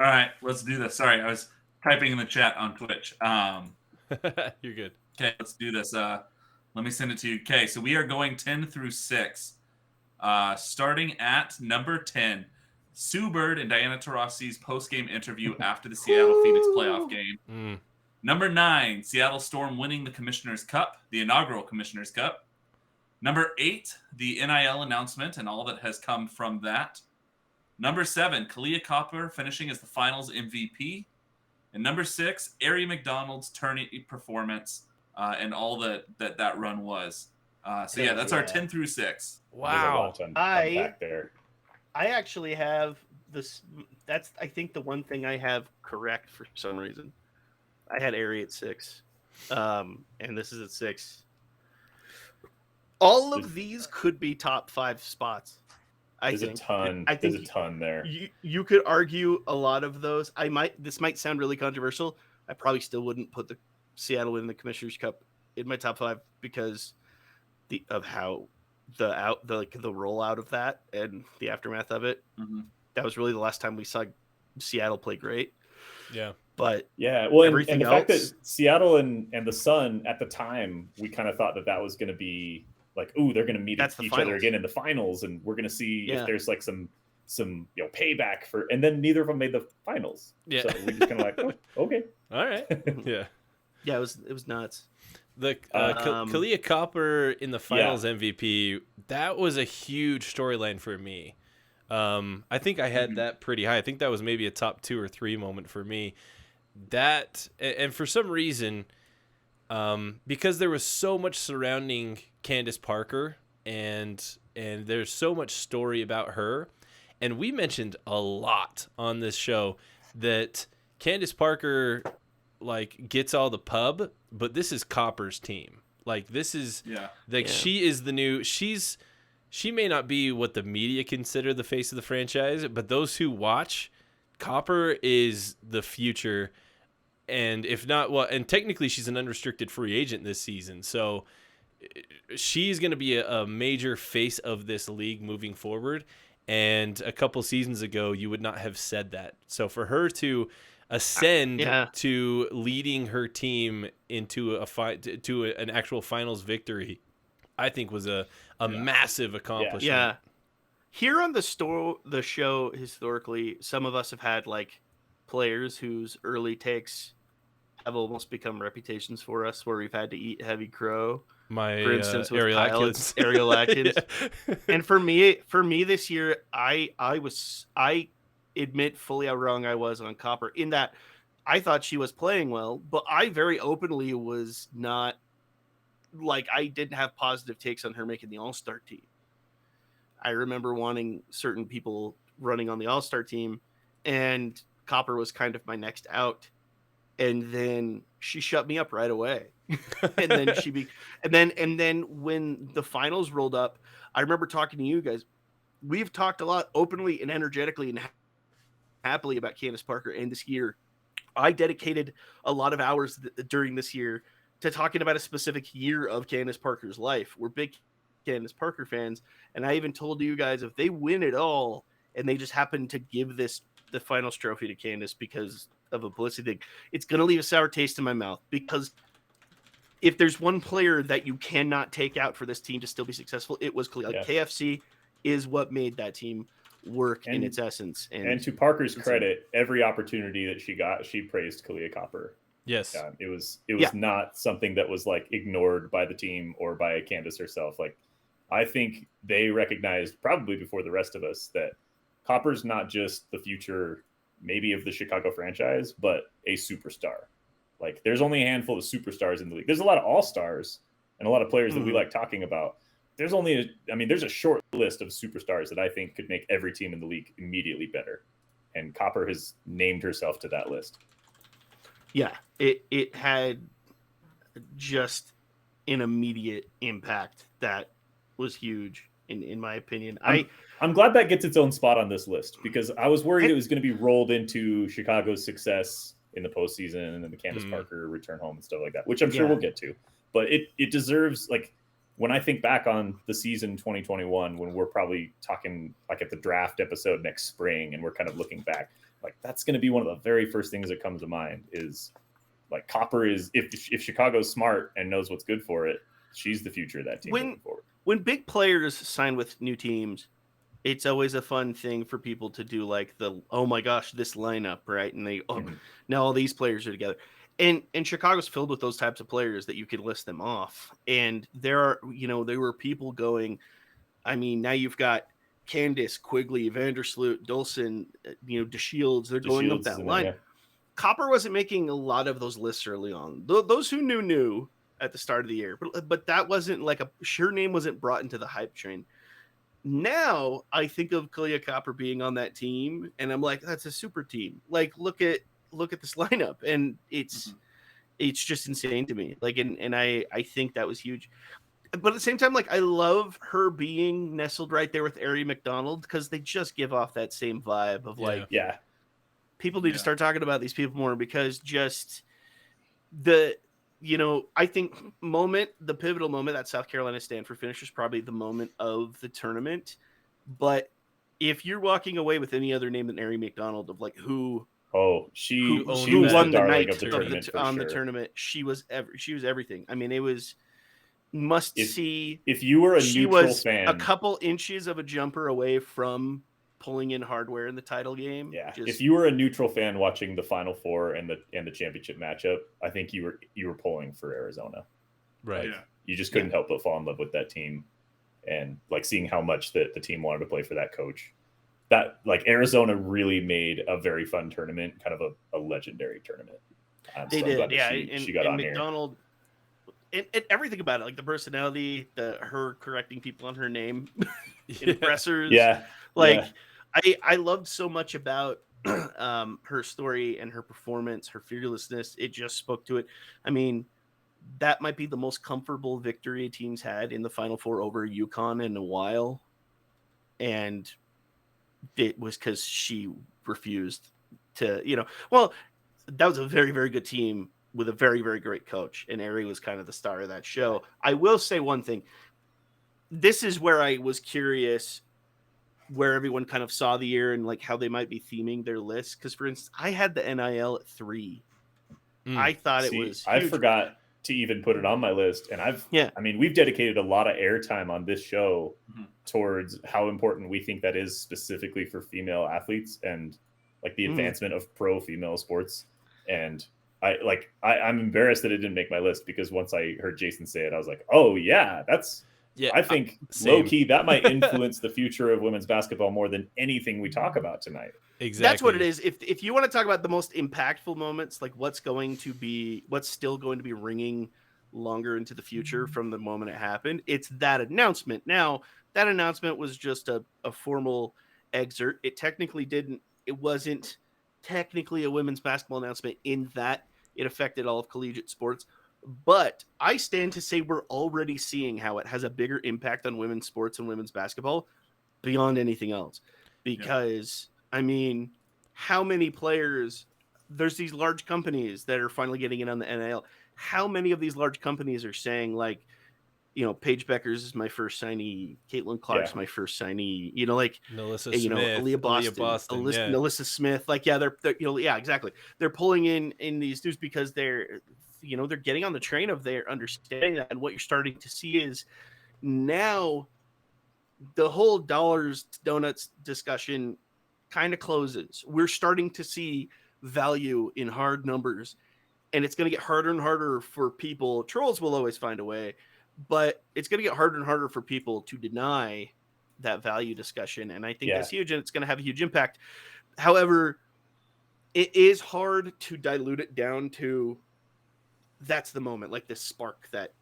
All right, let's do this. Sorry, I was typing in the chat on Twitch. You're good. Okay, let's do this. Let me send it to you. Okay, so we are going 10 through 6. Starting at number 10, Sue Bird and Diana Taurasi's post-game interview after the Seattle Phoenix playoff Woo! game. Mm. Number 9, Seattle Storm winning the Commissioner's Cup, the inaugural Commissioner's Cup. Number 8, the NIL announcement and all that has come from that. Number 7, Kalia Copper finishing as the finals MVP. And number 6, Ari McDonald's tourney performance and all that run was. So yeah, that's our 10 through 6. There's a Wow. lot to unpack there. I actually have this. That's, I think, the one thing I have correct for some reason. I had Ari at 6, and this is at 6. All of these could be top 5 spots. There's a ton. There's a ton there. You could argue a lot of those. This might sound really controversial. I probably still wouldn't put the Seattle winning the Commissioner's Cup in my top 5 because of how the rollout of that and the aftermath of it. Mm-hmm. That was really the last time we saw Seattle play great. Yeah. But yeah, well, everything and the else, fact that Seattle and the Sun at the time, we kind of thought that was going to be like, ooh, they're going to meet each other again in the finals, and we're going to see if there's like some payback for. And then neither of them made the finals. Yeah, so we just kind of like, oh, okay, all right, yeah, yeah, it was nuts. The Kalia Copper in the finals MVP, that was a huge storyline for me. I think I had that pretty high. I think that was maybe a top 2 or 3 moment for me. That, and for some reason, because there was so much surrounding Candace Parker and there's so much story about her, and we mentioned a lot on this show that Candace Parker like gets all the pub, but this is Copper's team. Like this is she is the new she may not be what the media consider the face of the franchise, but those who watch, Copper is the future. And if not, well, and technically she's an unrestricted free agent this season. So she's going to be a major face of this league moving forward. And a couple seasons ago, you would not have said that. So for her to ascend to leading her team into an actual finals victory, I think was a massive accomplishment. Yeah. Here on the show, historically, some of us have had like players whose early takes have almost become reputations for us, where we've had to eat heavy crow. For instance, with Ariel Kyle, Atkins. Ariel Atkins. And for me this year, I admit fully how wrong I was on Copper in that I thought she was playing well, but I very openly was not, like, I didn't have positive takes on her making the All-Star team. I remember wanting certain people running on the All-Star team, and Copper was kind of my next out. And then she shut me up right away. And then and then when the finals rolled up, I remember talking to you guys. We've talked a lot openly and energetically and happily about Candace Parker, and this year I dedicated a lot of hours during this year to talking about a specific year of Candace Parker's life. We're big Candace Parker fans, and I even told you guys if they win it all and they just happen to give the finals trophy to Candace because of a publicity thing, it's going to leave a sour taste in my mouth, because if there's one player that you cannot take out for this team to still be successful, it was Kalia. Like, KFC is what made that team work in its essence. And to Parker's credit, every opportunity that she got, she praised Kalia Copper. Yes. It was not something that was like ignored by the team or by Candace herself. Like, I think they recognized probably before the rest of us that Copper's not just the future maybe of the Chicago franchise, but a superstar. Like, there's only a handful of superstars in the league. There's a lot of all-stars and a lot of players that we like talking about. There's a short list of superstars that I think could make every team in the league immediately better. And Copper has named herself to that list. Yeah, it had just an immediate impact that was huge in my opinion. I'm glad that gets its own spot on this list, because I was worried it was going to be rolled into Chicago's success in the postseason and then the Candace Parker return home and stuff like that, which I'm sure we'll get to. But it deserves, like, when I think back on the season 2021, when we're probably talking like at the draft episode next spring, and we're kind of looking back, like that's going to be one of the very first things that comes to mind is like Copper is, if Chicago's smart and knows what's good for it, she's the future of that team moving forward. When big players sign with new teams, it's always a fun thing for people to do, like oh my gosh, this lineup, right? And they now all these players are together. And Chicago's filled with those types of players that you could list them off. And there were people going, I mean, now you've got Candace, Quigley, Vandersloot, Dolson, DeShields. They're going up that line. Copper wasn't making a lot of those lists early on. Those who knew at the start of the year, but that wasn't like her name wasn't brought into the hype train. Now I think of Kalia Copper being on that team, and I'm like, that's a super team. Like, look at this lineup, and it's just insane to me. Like, and I think that was huge. But at the same time, like, I love her being nestled right there with Arie McDonald, because they just give off that same vibe of people need to start talking about these people more, because just I think the pivotal moment, that South Carolina Stanford finish was probably the moment of the tournament. But if you're walking away with any other name than Arie McDonald of like who won the night of the tournament on the tournament, she was everything. I mean, it was must see. If you were a neutral fan, a couple inches of a jumper away from pulling in hardware in the title game. Yeah. If you were a neutral fan watching the Final Four and the championship matchup, I think you were pulling for Arizona. Right. Like, you just couldn't help but fall in love with that team, and like seeing how much the team wanted to play for that coach. That like Arizona really made a very fun tournament, kind of a legendary tournament. They did, yeah. She got on McDonald, and everything about it, like the personality, her correcting people on her name, in pressers. Yeah. Like, I loved so much about her story and her performance, her fearlessness. It just spoke to it. I mean, that might be the most comfortable victory a team's had in the Final Four over UConn in a while. And it was because she refused to, that was a very, very good team with a very, very great coach. And Arie was kind of the star of that show. I will say one thing. This is where I was curious where everyone kind of saw the year and like how they might be theming their list. Because, for instance, I had the NIL at 3. I thought it was huge. I forgot to even put it on my list. And I mean, we've dedicated a lot of airtime on this show towards how important we think that is specifically for female athletes and like the advancement of pro female sports. And I'm embarrassed that it didn't make my list, because once I heard Jason say it, I was like, oh yeah, I think low key that might influence the future of women's basketball more than anything we talk about tonight. Exactly. That's what it is. If you want to talk about the most impactful moments, like what's still going to be ringing longer into the future from the moment it happened, it's that announcement. Now, that announcement was just a formal excerpt. It wasn't technically a women's basketball announcement in that it affected all of collegiate sports. But I stand to say we're already seeing how it has a bigger impact on women's sports and women's basketball beyond anything else. Because, I mean, how many players, there's these large companies that are finally getting in on the NIL. How many of these large companies are saying, like, Paige Beckers is my first signee, Caitlin Clark's my first signee, like, Melissa Smith, Aaliyah Boston, Melissa Smith. Like, they're exactly. They're pulling in these dudes because they're getting on the train of their understanding that. And what you're starting to see is now the whole dollars donuts discussion kind of closes. We're starting to see value in hard numbers, and it's going to get harder and harder for people. Trolls will always find a way, but it's going to get harder and harder for people to deny that value discussion. And I think that's huge, and it's going to have a huge impact. However, it is hard to dilute it down to that's the moment, like this spark that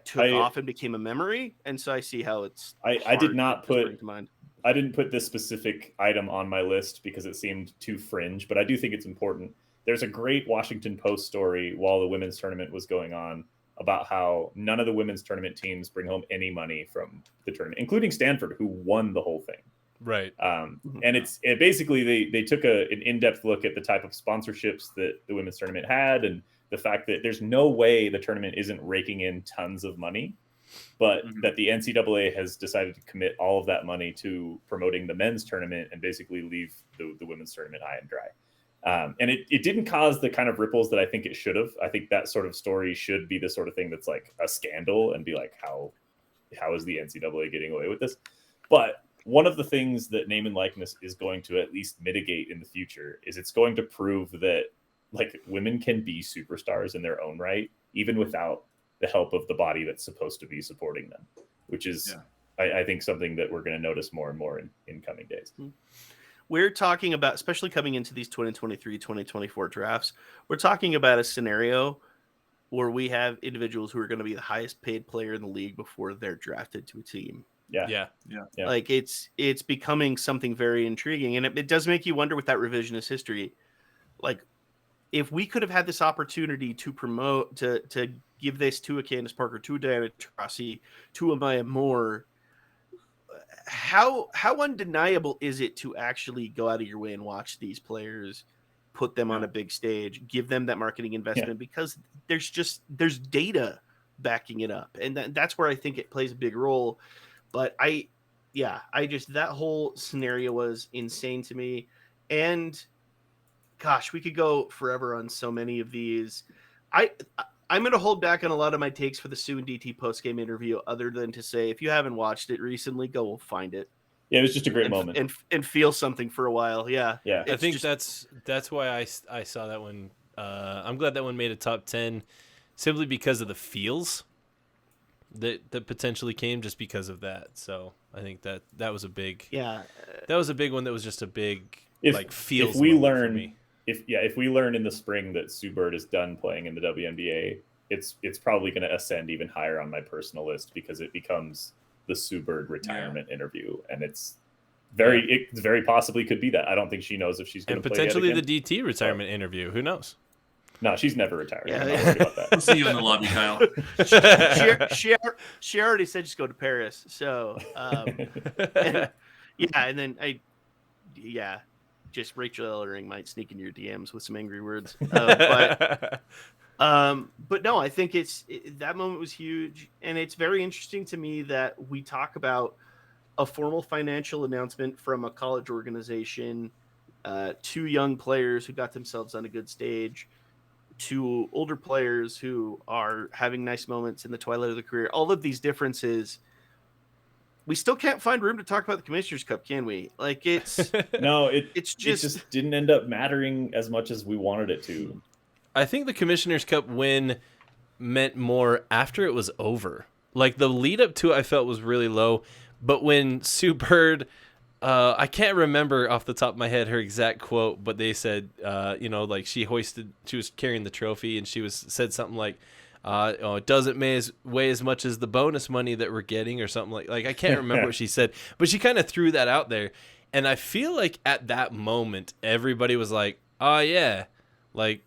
took off and became a memory. And so I see how it's I didn't put this specific item on my list because it seemed too fringe, but I do think it's important. There's a great Washington Post story while the women's tournament was going on about how none of the women's tournament teams bring home any money from the tournament, including Stanford, who won the whole thing. Right. And it basically they took an in-depth look at the type of sponsorships that the women's tournament had, and the fact that there's no way the tournament isn't raking in tons of money. but that the NCAA has decided to commit all of that money to promoting the men's tournament and basically leave the women's tournament high and dry. And it didn't cause the kind of ripples that I think it should have. I think that sort of story should be the sort of thing that's like a scandal and be like, how is the NCAA getting away with this? But one of the things that name and likeness is going to at least mitigate in the future is it's going to prove that like women can be superstars in their own right, even without the help of the body that's supposed to be supporting them, which is, I think, something that we're going to notice more and more in coming days. We're talking about, especially coming into these 2023, 2024 drafts, we're talking about a scenario where we have individuals who are going to be the highest paid player in the league before they're drafted to a team. Yeah. Like it's becoming something very intriguing, and it does make you wonder with that revisionist history. Like, if we could have had this opportunity to promote, to give this to a Candace Parker, to a Diana Taurasi, to a Maya Moore, how undeniable is it to actually go out of your way and watch these players, put them on a big stage, give them that marketing investment, because there's data backing it up, and that's where I think it plays a big role. But I just, that whole scenario was insane to me. And gosh, we could go forever on so many of these. I'm going to hold back on a lot of my takes for the Sue and DT post-game interview, other than to say, if you haven't watched it recently, go find it. Yeah, it was just a great moment. And feel something for a while. Yeah. I think that's why I saw that one. I'm glad that one made a top 10 simply because of the feels that potentially came just because of that. So I think that was a big that was a big one. That was just a big feels. If we learn if we learn in the spring that Sue Bird is done playing in the WNBA, it's probably going to ascend even higher on my personal list, because it becomes the Sue Bird retirement interview, and it's very possibly could be that. I don't think she knows if she's going to play potentially yet again. the DT retirement interview. Who knows? No, she's never retiring. I'm not worried about that. We'll see you in the lobby, Kyle. She already said just go to Paris. So, and then just Rachel Ellering might sneak into your DMs with some angry words. But no, I think that moment was huge, and it's very interesting to me that we talk about a formal financial announcement from a college organization, 2 young players who got themselves on a good stage, 2 older players who are having nice moments in the twilight of their career. All of these differences, we still can't find room to talk about the Commissioner's Cup, can we? Like, it's no, it just didn't end up mattering as much as we wanted it to. I think the Commissioner's Cup win meant more after it was over. Like, the lead up to it, I felt was really low, but when Sue Bird, I can't remember off the top of my head her exact quote, but they said, like she was carrying the trophy, and she said something like, it doesn't weigh as much as the bonus money that we're getting, or something like I can't remember what she said, but she kind of threw that out there. And I feel like at that moment, everybody was like, oh yeah, like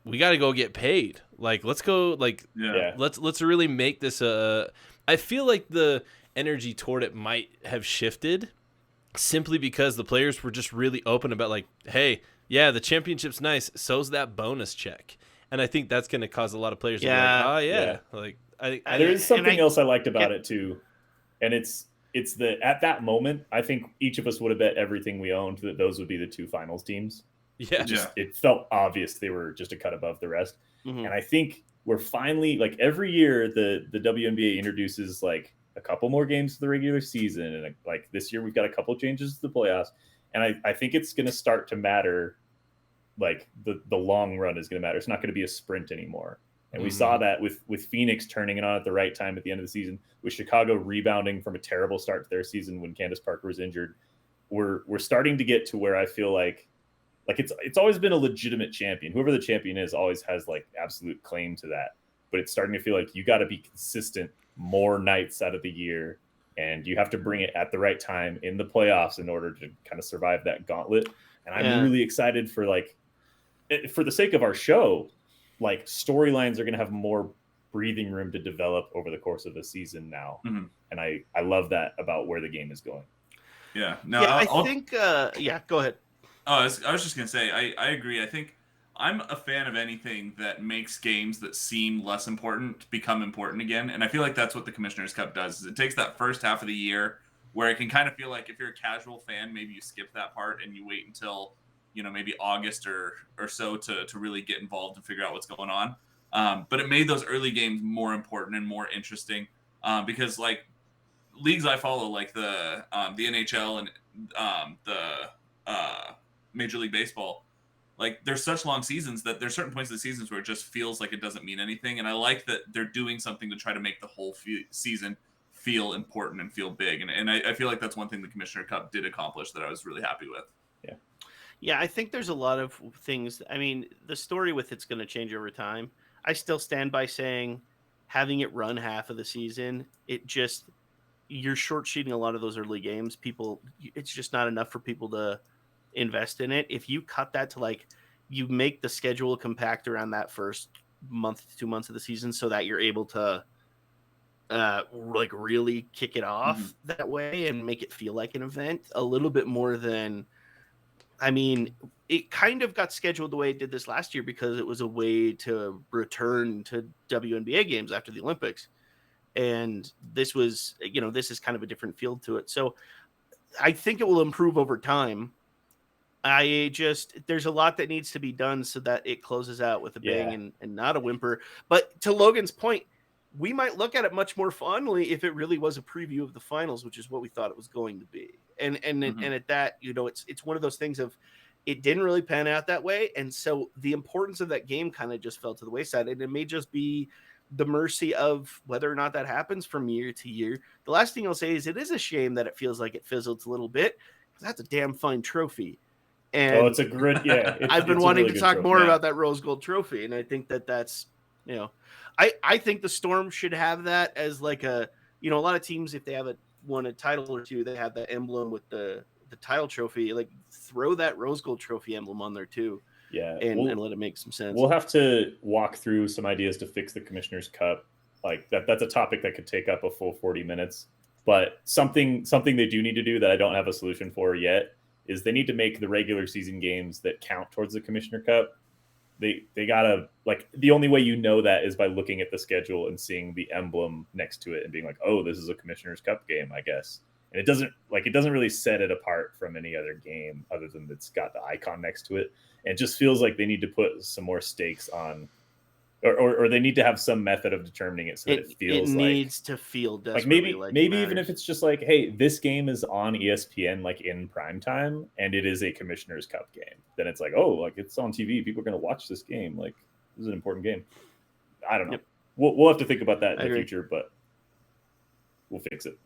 we got to go get paid. Like, let's go, like, let's really make this I feel like the energy toward it might have shifted simply because the players were just really open about, like, hey, yeah, the championship's nice, so's that bonus check. And I think that's going to cause a lot of players to be like, oh, yeah. Like, there is something else I liked about it, too. And it's that at that moment, I think each of us would have bet everything we owned that those would be the 2 finals teams. Yeah. It felt obvious they were just a cut above the rest. Mm-hmm. And I think we're finally, like, every year the WNBA introduces, like, a couple more games to the regular season. And, like, this year we've got a couple changes to the playoffs. And I think it's going to start to matter. Like, the long run is going to matter. It's not going to be a sprint anymore. And we saw that with Phoenix turning it on at the right time at the end of the season, with Chicago rebounding from a terrible start to their season when Candace Parker was injured. We're starting to get to where I feel like it's always been a legitimate champion. Whoever the champion is always has, like, absolute claim to that. But it's starting to feel like you got to be consistent more nights out of the year, and you have to bring it at the right time in the playoffs in order to kind of survive that gauntlet. And I'm really excited for, like, for the sake of our show, like, storylines are going to have more breathing room to develop over the course of a season now. Mm-hmm. And I love that about where the game is going. Yeah. No, I think, go ahead. Oh, I was just going to say, I agree. I think I'm a fan of anything that makes games that seem less important become important again. And I feel like that's what the Commissioner's Cup does. Is it takes that first half of the year where it can kind of feel like if you're a casual fan, maybe you skip that part and you wait until, maybe August or so to really get involved and figure out what's going on. But it made those early games more important and more interesting because like leagues I follow, like the NHL and the Major League Baseball, like there's such long seasons that there's certain points of the seasons where it just feels like it doesn't mean anything. And I like that they're doing something to try to make the whole season feel important and feel big. And I feel like that's one thing the Commissioner Cup did accomplish that I was really happy with. Yeah, I think there's a lot of things. I mean, the story with it's going to change over time. I still stand by saying having it run half of the season, you're short sheeting a lot of those early games. It's just not enough for people to invest in it. If you cut that to you make the schedule compact around that first month to 2 months of the season so that you're able to really kick it off that way and make it feel like an event a little bit more than, I mean, it kind of got scheduled the way it did this last year because it was a way to return to WNBA games after the Olympics. And this was, this is kind of a different field to it. So I think it will improve over time. There's a lot that needs to be done so that it closes out with a bang and not a whimper. But to Logan's point, we might look at it much more fondly if it really was a preview of the finals, which is what we thought it was going to be. And at that, it's one of those things of it didn't really pan out that way. And so the importance of that game kind of just fell to the wayside. And it may just be the mercy of whether or not that happens from year to year. The last thing I'll say is it is a shame that it feels like it fizzles a little bit because that's a damn fine trophy. And it's a good, I've been wanting to talk more about that Rose Gold Trophy. And I think that's, I think the Storm should have that as like a lot of teams, if they have won a title or two, they have that emblem with the title trophy. Like throw that Rose Gold Trophy emblem on there too. Yeah, and let it make some sense. We'll have to walk through some ideas to fix the Commissioner's Cup. Like that's a topic that could take up a full 40 minutes. But something they do need to do that I don't have a solution for yet is they need to make the regular season games that count towards the Commissioner Cup. They gotta, like, the only way that is by looking at the schedule and seeing the emblem next to it and being like, oh, this is a Commissioner's Cup game, I guess. And it doesn't really set it apart from any other game other than it's got the icon next to it. And it just feels like they need to put some more stakes on, or they need to have some method of determining it so that it feels it needs to feel desperately like maybe even if it's just like, hey, this game is on ESPN like in prime time and it is a Commissioner's Cup game, then it's like, oh, like it's on TV, people are going to watch this game, like this is an important game. I don't know. We'll have to think about that in the future, but we'll fix it.